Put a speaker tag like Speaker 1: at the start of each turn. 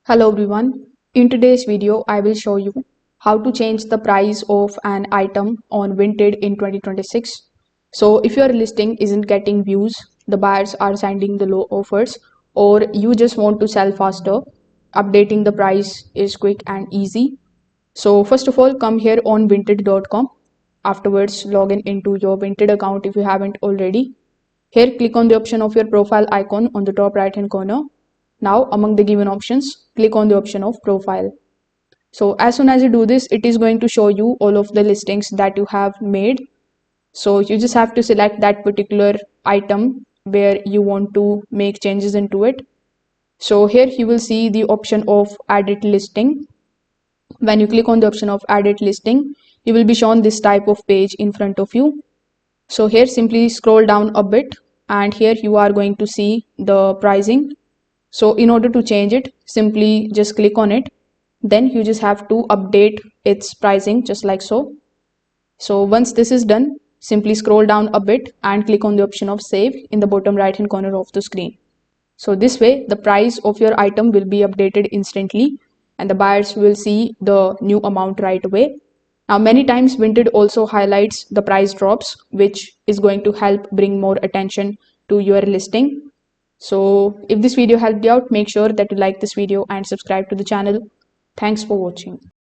Speaker 1: Hello everyone. In today's video, I will show you how to change the price of an item on Vinted in 2026. So if your listing isn't getting views, the buyers are sending the low offers, or you just want to sell faster, updating the price is quick and easy. So first of all, come here on vinted.com. Afterwards, log in into your Vinted account if you haven't already. Here, click on the option of your profile icon on the top right hand corner. Now, among the given options, click on the option of profile. So as soon as you do this, it is going to show you all of the listings that you have made. So you just have to select that particular item where you want to make changes into it. So here you will see the option of edit listing. When you click on the option of edit listing, you will be shown this type of page in front of you. So here simply scroll down a bit and here you are going to see the pricing. So in order to change it, simply just click on it. Then you just have to update its pricing just like so. So once this is done, simply scroll down a bit and click on the option of save in the bottom right hand corner of the screen. So this way the price of your item will be updated instantly and the buyers will see the new amount right away. Now many times Vinted also highlights the price drops, which is going to help bring more attention to your listing. So if this video helped you out, make sure that you like this video and subscribe to the channel. Thanks for watching.